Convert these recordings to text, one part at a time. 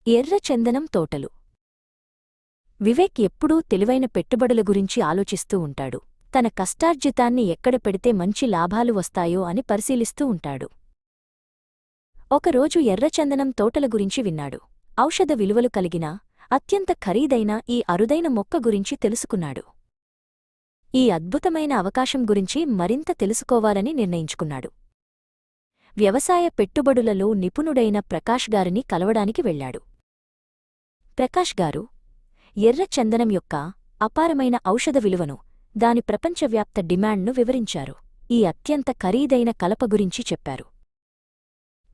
ఎర్ర చందనం తోటలు. వివేక్ ఎప్పుడూ తెలివైన పెట్టుబడుల గురించి ఆలోచిస్తూ ఉంటాడు. తన కష్టార్జితాన్ని ఎక్కడ పెడితే మంచి లాభాలు వస్తాయో అని పరిశీలిస్తూ ఉంటాడు. ఒకరోజు ఎర్రచందనం తోటల గురించి విన్నాడు. ఔషధ విలువలు కలిగిన అత్యంత ఖరీదైన ఈ అరుదైన మొక్క గురించి తెలుసుకున్నాడు. ఈ అద్భుతమైన అవకాశం గురించి మరింత తెలుసుకోవాలని నిర్ణయించుకున్నాడు. వ్యవసాయ పెట్టుబడులలో నిపుణుడైన ప్రకాష్ గారిని కలవడానికి వెళ్లాడు. ప్రకాష్ గారు ఎర్ర చందనం యొక్క అపారమైన ఔషధ విలువను, దాని ప్రపంచవ్యాప్త డిమాండ్ను వివరించారు. ఈ అత్యంత ఖరీదైన కలప గురించి చెప్పారు.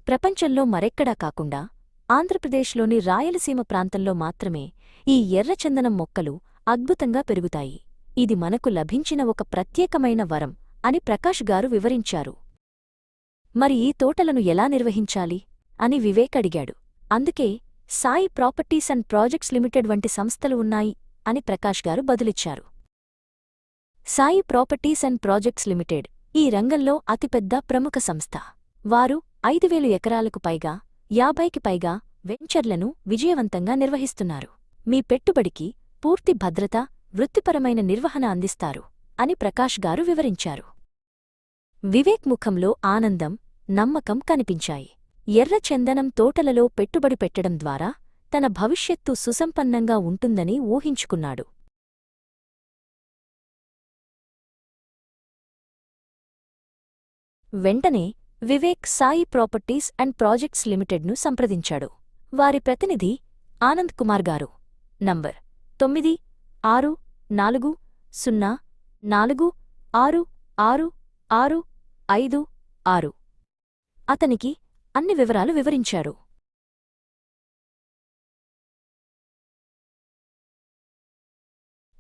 ప్రపంచంలో మరెక్కడా కాకుండా ఆంధ్రప్రదేశ్లోని రాయలసీమ ప్రాంతంలో మాత్రమే ఈ ఎర్రచందనం మొక్కలు అద్భుతంగా పెరుగుతాయి. ఇది మనకు లభించిన ఒక ప్రత్యేకమైన వరం అని ప్రకాష్ గారు వివరించారు. మరి ఈ తోటలను ఎలా నిర్వహించాలి అని వివేక్ అడిగాడు. అందుకే Sai Properties and Projects Limited వంటి సంస్థలు ఉన్నాయి అని ప్రకాష్ గారు బదులిచ్చారు. Sai Properties and Projects Limited ఈ రంగంలో అతిపెద్ద ప్రముఖ సంస్థ. వారు 5,000 ఎకరాలకు పైగా 50కి పైగా వెంచర్లను విజయవంతంగా నిర్వహిస్తున్నారు. మీ పెట్టుబడికి పూర్తి భద్రత, వృత్తిపరమైన నిర్వహణ అందిస్తారు అని ప్రకాష్ గారు వివరించారు. వివేక్ ముఖంలో ఆనందం, నమ్మకం కనిపించాయి. ఎర్ర చందనం తోటలలో పెట్టుబడి పెట్టడం ద్వారా తన భవిష్యత్తు సుసంపన్నంగా ఉంటుందని ఊహించుకున్నాడు. వెంటనే Vivek Sai Properties and Projects లిమిటెడ్ను సంప్రదించాడు. వారి ప్రతినిధి ఆనంద్ కుమార్ గారు నంబర్ 9640466656. అతనికి అన్ని వివరాలు వివరించారు.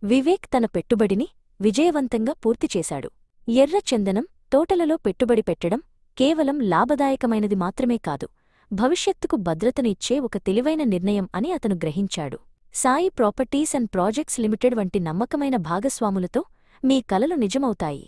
వివేక్ తన పెట్టుబడిని విజయవంతంగా పూర్తిచేశాడు. ఎర్ర చందనం తోటలలో పెట్టుబడి పెట్టడం కేవలం లాభదాయకమైనది మాత్రమే కాదు, భవిష్యత్తుకు భద్రతను ఇచ్చే ఒక తెలివైన నిర్ణయం అని అతను గ్రహించాడు. Sai Properties and Projects Limited వంటి నమ్మకమైన భాగస్వాములతో మీ కలలు నిజమవుతాయి.